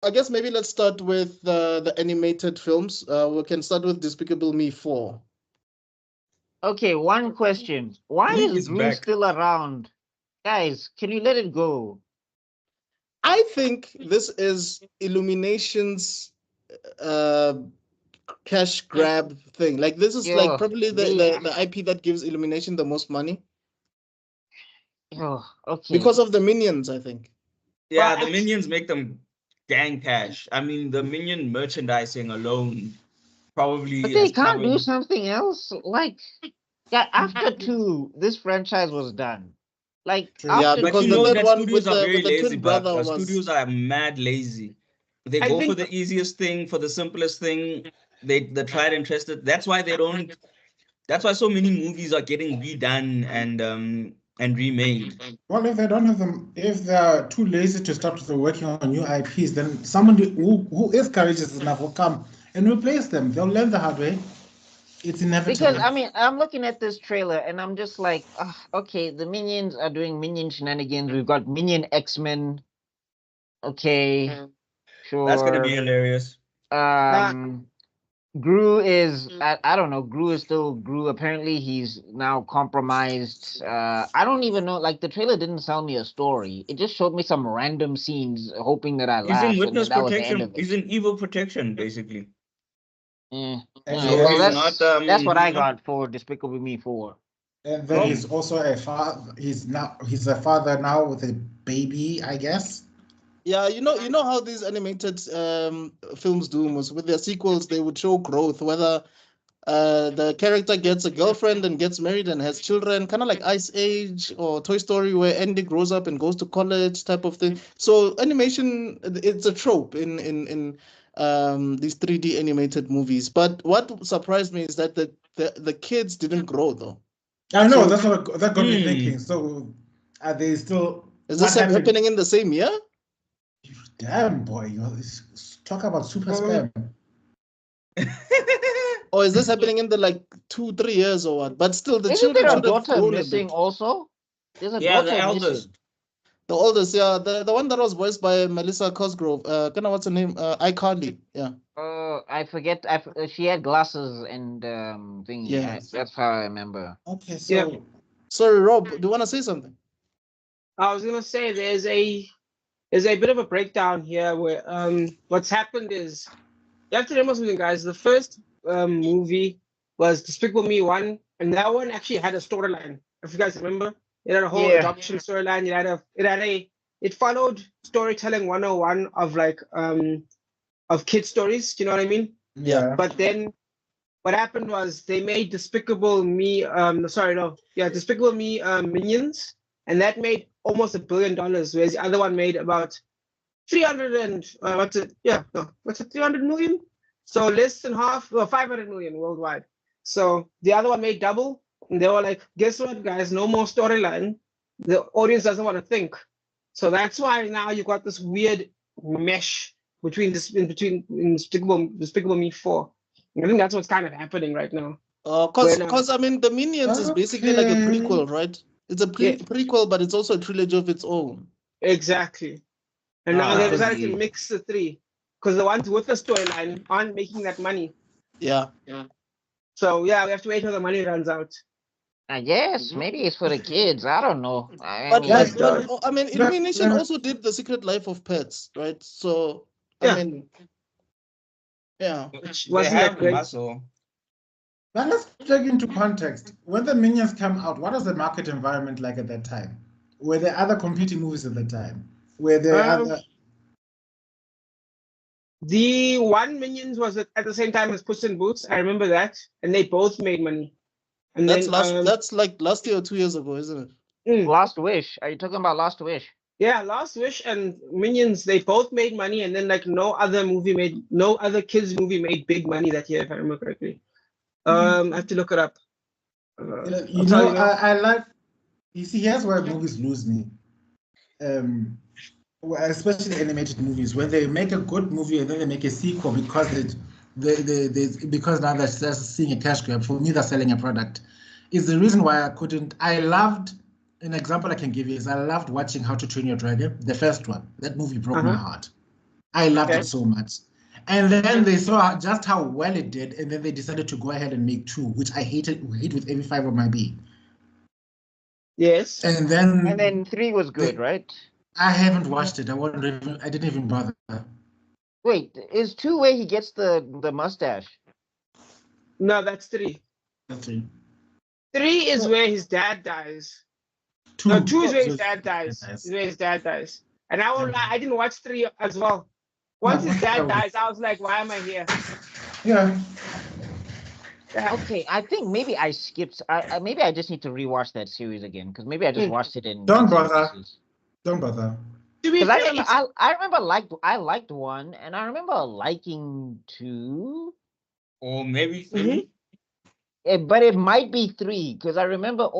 I guess maybe let's start with the animated films. We can start with Despicable Me 4. Okay, one question. Why is It's Gru back. still around? Guys, can you let it go? I think this is Illumination's uh, cash grab thing. Like this is like Yo, probably the IP that gives Illumination the most money okay. because of the minions, I think. Yeah, the minions make them gang cash. I mean, the minion merchandising alone But probably they has can't do covered. something else? Like, yeah, after two, this franchise was done. Like, True. Yeah, after But because you the know two, third that one studios are with very the lazy, twin but brother was studios are mad lazy. They I go for think the easiest thing, for the simplest thing. They tried and tested. That's why they don't. That's why so many movies are getting redone and remade. well, if they don't have them, if they're too lazy to start working on new IPs, then somebody who is courageous enough will come and replace them. They'll learn the hard way. It's because inevitable. I mean, I'm looking at this trailer and I'm just like, okay, the minions are doing minion shenanigans. We've got Minion X-Men. Okay, That's gonna be sure. hilarious. Ah, Um, Gru is I don't know. Gru is still Gru. Apparently, he's now compromised. I don't even know. Like the trailer didn't tell me a story. It just showed me some random scenes, hoping that I He's in laugh, and then witness that was the end protection. of He's it. in evil protection, basically. and So Well, he's then not that's what he's I not. got for Despicable Me 4. Oh, he's also a father. He's a father now with a baby, I guess. yeah, you know how these animated films do most with their sequels, they would show growth, whether the character gets a girlfriend and gets married and has children, kind of like Ice Age or Toy Story, where Andy grows up and goes to college, type of thing. So animation, it's a trope in these 3D animated movies. But what surprised me is that the kids didn't grow though. I know So that got me thinking. hmm. So are they still? is What this happened? happening in the same year? Damn boy, talk about super spam. Or is this happening in the like 2 3 years or what? But still, the Isn't children there a should have daughter grown a missing bit. also? There's a Yeah, the daughter missing. eldest. The oldest, yeah, the one that was voiced by Melissa Cosgrove. Kind of what's her name? iCarly. Yeah. I forget. She had glasses and thingy. Yes. That's how I remember. Okay, Yeah, so Sorry, Rob. Do you want to say something? I was gonna say there's a bit of a breakdown here where what's happened is you have to remember something, guys. The first movie was Despicable Me 1, and that one actually had a storyline. If you guys remember, it had a whole Yeah. adoption storyline. It followed storytelling 101 of kid stories. Do you know what I mean? Yeah. yeah. But then what happened was they made Despicable Me sorry, no, yeah, Despicable Me Minions, and that made almost $1 billion, whereas the other one made about 300 and what's it? Yeah, no, what's it? 300 million. So less than half, or 500 million worldwide. So the other one made double, and they were like, "Guess what, guys? No more storyline. The audience doesn't want to think." So that's why now you got this weird mesh between Despicable Me 4. I think that's what's kind of happening right now. When Cause I mean, the Minions is basically like a Okay. prequel, right? It's a yeah, prequel, but it's also a trilogy of its own. exactly. And now they Ah, Because decided to mix the three because the ones with the storyline aren't making that money. yeah. So yeah, we have to wait till the money runs out. I guess maybe it's for the kids. I don't know. I But yeah, mean, I mean, Illumination also did The Secret Life of Pets, right? So I Yeah, mean, yeah. which They wasn't that have the great. muscle. but let's plug into context. When the Minions came out, what was the market environment like at that time? Were there other competing movies at that time? Were there Um, other? the one Minions was at the same time as Puss in Boots. I remember that, and they both made money. And then That's like last year or 2 years ago, isn't it? mm, Last Wish. Are you talking about Last Wish? yeah, Last Wish and Minions, they both made money, and then like no other kids movie made big money that year, if I remember correctly. I have to look it up. I'll You tell know, you now. I like. You see, here's where movies lose me. Especially animated movies, when they make a good movie and then they make a sequel because because now they're just seeing a cash grab. For me, they're selling a product. Is the reason why I couldn't. I loved an example I can give you is I loved watching How to Train Your Dragon, the first one. That movie broke my Uh-huh. heart. I loved Okay. it so much. And then they saw just how well it did, and then they decided to go ahead and make 2, which I hate with every fiber of my being. Yes. And And then then 3 was good, right? I haven't watched it. I didn't even bother. Wait, is 2 where he gets the mustache? No, that's 3. That's it. 3 is where his dad dies. 2. No, 2 is where his So- dad dies. Nice. Is where his dad dies. And I won't Yeah. lie, I didn't watch 3 as well. Once his dad Oh. dies, I was like, why am I here? Yeah. Yeah. Okay, I think maybe I skipped. Maybe I just need to rewatch that series again because maybe I just Mm. watched it in Don't bits and bother. pieces. Don't bother. To be Because I fair, remember, it's- I remember I liked 1, and I remember liking 2. Or maybe Mhm. 3. But it might be 3 because I remember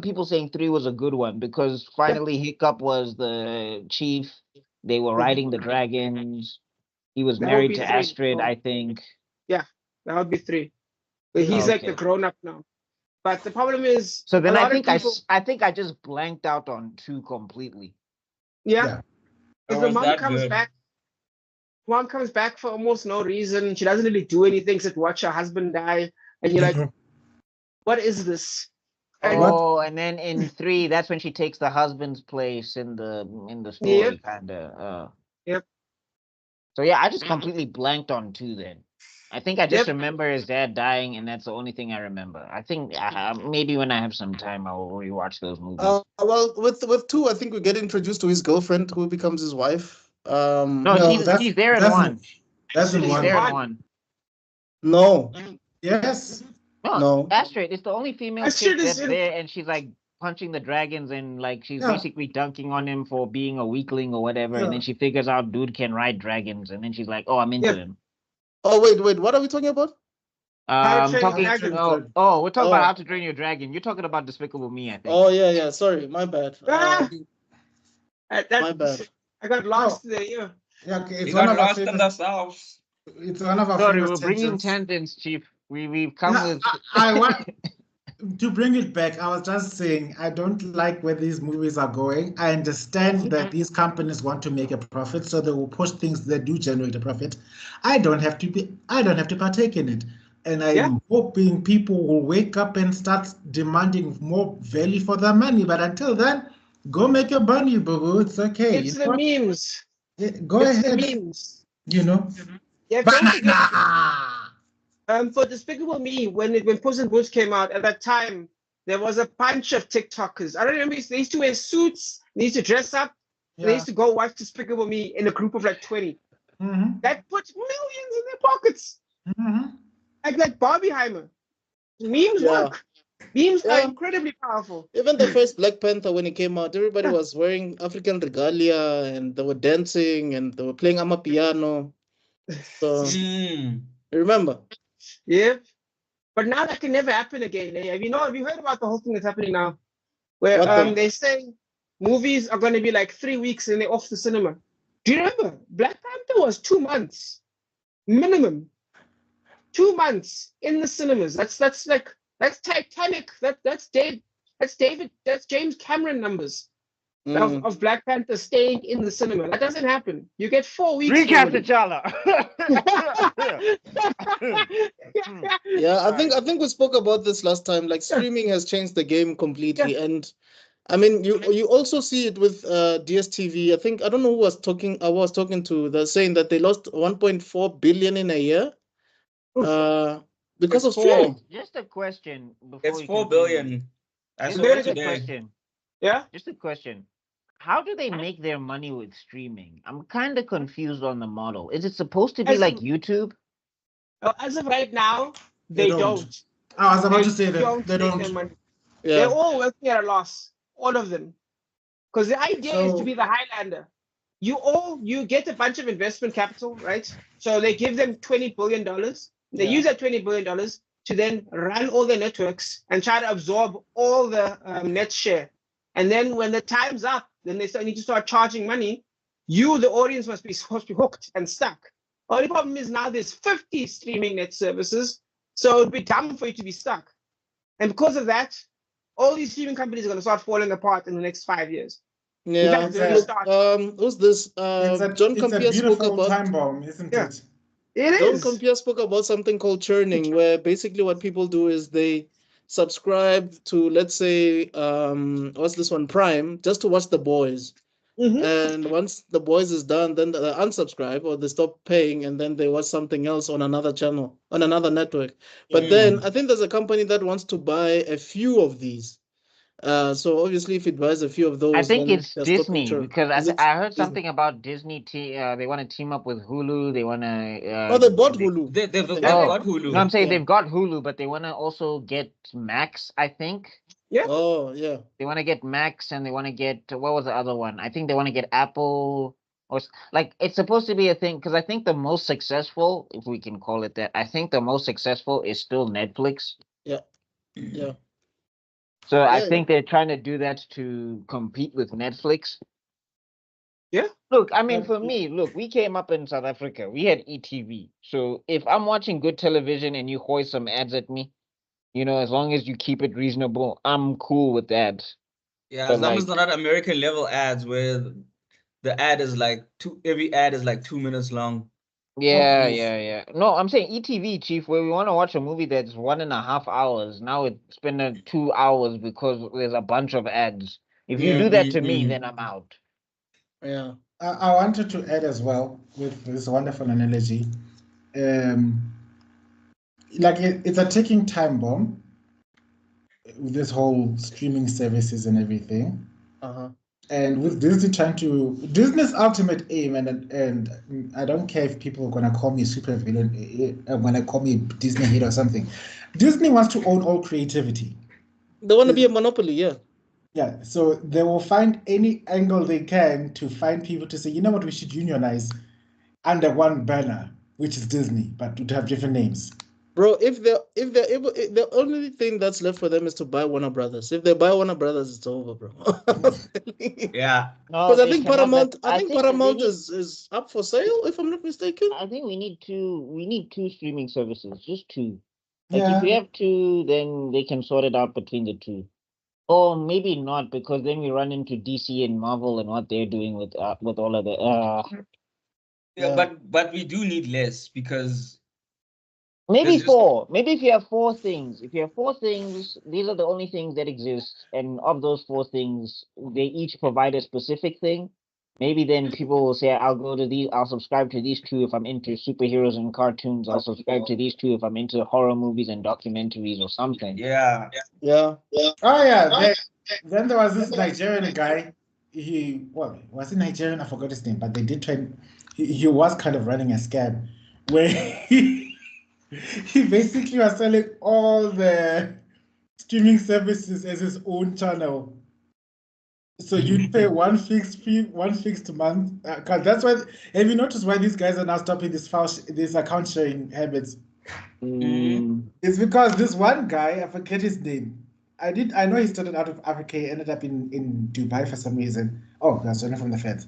people saying 3 was a good one because finally Hiccup was the chief. They were riding the dragons. He was That would married be to 3. Astrid, Oh, I think. that would be 3. But he's like the Okay. grown up now. But the problem is, So a then I lot of think people, I think I just blanked out on 2 completely. yeah, Yeah. because Or the was mom that comes good? back. Mom comes back for almost no reason. She doesn't really do anything except watch her husband die. And you're like, what is this? And What? Oh, and then in 3, that's when she takes the husband's place in the Yep. story, kind of. Yep. So yeah, I just completely blanked on 2 then. I think I just Yep. remember his dad dying, and that's the only thing I remember. I think maybe when I have some time, I will rewatch those movies. Well, with 2, I think we get introduced to his girlfriend who becomes his wife. No, No, she's there in that's 1. That's in She's She's one. there in fine. 1. No, Yes. no. Astrid, it's the only female Astrid chick is that's in- there, and she's like punching the dragons, and like she's Yeah. basically dunking on him for being a weakling or whatever. And then Yeah. she figures out dude can ride dragons, and then she's like, "Oh, I'm into Yeah. him." Oh wait, what are we talking about? How to Train Your Talking. Dragon. We're talking about Oh. How to Train Your Dragon. You're talking about Despicable Me, I think. Oh yeah. Sorry, my bad. Ah! That- My bad. I got lost there. Yeah. Yeah. Okay. We It's one got of our lost in famous. the sauce. It's one of our Sorry, famous we're bringing tangents. tangents, Chief. We've come Yeah, with. I want to bring it back. I was just saying I don't like where these movies are going. I understand that these companies want to make a profit, so they will push things that do generate a profit. I don't have to partake in it. And I'm Yeah. hoping people will wake up and start demanding more value for their money. But until then, go make your money, boo. It's okay. It's You the know what? memes. Go It's ahead. the memes. You know. Yeah, don't forget. Banana! For Despicable Me, when Puss in Boots came out at that time, there was a bunch of TikTokers. I don't remember. They used to wear suits. They used to dress up. They Yeah. used to go watch Despicable Me in a group of like 20. Mhm. That put millions in their pockets. Mhm. Like Barbieheimer. Memes Yeah. work. Memes are Yeah. incredibly powerful. Even the first Black Panther, when it came out, everybody was wearing African regalia and they were dancing and they were playing amapiano. So Mm. remember? Yep. But now that can never happen again. Eh? Have you heard about the whole thing that's happening now? Where What the- they say movies are going to be like 3 weeks and they're off the cinema. Do you remember? Black Panther was 2 months minimum. 2 months in the cinemas. That's Titanic. That's James Cameron numbers Mm. of Black Panther staying in the cinema. That doesn't happen. You get 4 weeks. Recast already. T'Challa. Yeah, I think we spoke about this last time. Like streaming has changed the game completely, and I mean you also see it with DSTV. I don't know who was talking. I was talking to. They're saying that they lost 1.4 billion in a year, because It's of streaming. Just a question before It's you 4 continue. billion. I saw Very it good today. Question. Yeah. Just a question. How do they make their money with streaming? I'm kind of confused on the model. Is it supposed to be As like of- YouTube? As of right now, They they don't. don't. I was about They to say that don't they make their don't. money. Yeah. They're all working at a loss, all of them. Because the idea is to So- be the Highlander. You get a bunch of investment capital, right? So they give them $20 billion. They Yeah. use that $20 billion to then run all their networks and try to absorb all the net share. And then when the time's up, then they need to start charging money. You, the audience, must be supposed to be hooked and stuck. Only problem is now there's 50 streaming net services, so it'd be dumb for you to be stuck. And because of that, all these streaming companies are going to start falling apart in the next 5 years. Yeah. It's a- Look, who's this? John it's a Campea spoke beautiful about. time bomb, isn't Yeah. it? It John is. Campea spoke about something called churning, where basically what people do is they subscribe to, let's say, what's this one, Prime, just to watch The Boys. Mhm. And once The Boys is done, then they unsubscribe or they stop paying, and then they watch something else on another channel, on another network. But then I think there's a company that wants to buy a few of these. So obviously, if it buys a few of I those, think then it's they're stopping Disney churn. because Is it I heard Disney? something about Disney. They want to team up with Hulu. They want Oh, they to. bought Hulu. They've Okay. got No, Hulu. I'm saying Yeah. they've got Hulu, but they want to also get Max. I think Yeah. Oh, yeah. they want to get Max, and they want to get what was the other one? I think they want to get Apple like it's supposed to be a thing because I think the most successful, if we can call it that, I think the most successful is still Netflix. Yeah. Yeah. So I Yeah. think they're trying to do that to compete with Netflix. Yeah. Look, I mean, But for me, look, we came up in South Africa. We had ETV. So if I'm watching good television and you hoist some ads at me, as long as you keep it reasonable, I'm cool with that. Yeah, But as long as like, they're not American level ads where the ad is like every ad is like 2 minutes long. yeah, yes. yeah, yeah. No, I'm saying ETV, Chief, where we want to watch a movie that's 1.5 hours. Now it's been 2 hours because there's a bunch of ads. If you do that to me, then I'm out. Yeah. I wanted to add as well with this wonderful analogy. Like it's a ticking time bomb with this whole streaming services and everything. Uh-huh. And with Disney trying to Disney's ultimate aim, and I don't care if people are gonna call me super villain, gonna call me Disney hate or something. Disney wants to own all creativity. They want to be a monopoly, yeah. Yeah, so they will find any angle they can to find people to say, you know what, we should unionize under one banner, which is Disney, but to have different names. Bro, if they're able, the only thing that's left for them is to buy Warner Brothers. If they buy Warner Brothers, it's over, bro. Yeah. No, Because I they think cannot. Paramount, I think they Paramount need. is up for sale, if I'm not mistaken. I think we need two. We need two streaming services, just two. Like Yeah. if we have two, then they can sort it out between the two. Or maybe not, because then we run into DC and Marvel and what they're doing with all of the. Yeah, Yeah. but we do need less because Maybe there's just four. Maybe if you have four things, these are the only things that exist, and of those four things, they each provide a specific thing. Maybe then people will say, "I'll go to these. I'll subscribe to these two if I'm into superheroes and cartoons. I'll subscribe to these two if I'm into horror movies and documentaries or something." yeah. Yeah. Oh yeah. Then there was this Nigerian guy. Was he Nigerian? I forgot his name, but they did try. He was kind of running a scam where he basically was selling all the streaming services as his own channel. So you'd pay one fixed fee, one fixed month. Cause that's why. Have you noticed why these guys are now stopping this account sharing habits? It's because this one guy, I forget his name. I know he started out of Africa, he ended up in Dubai for some reason. Oh, that's running from the feds.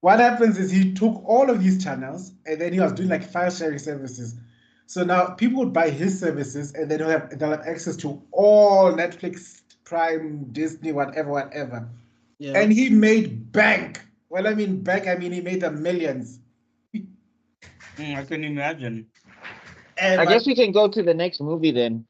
What happens is he took all of these channels and then he was doing like file sharing services. So now people would buy his services and then they'll have access to all Netflix, Prime, Disney, whatever. Yeah. And he made bank. Well, I mean bank, I mean he made the millions. I can imagine. And I guess we can go to the next movie then.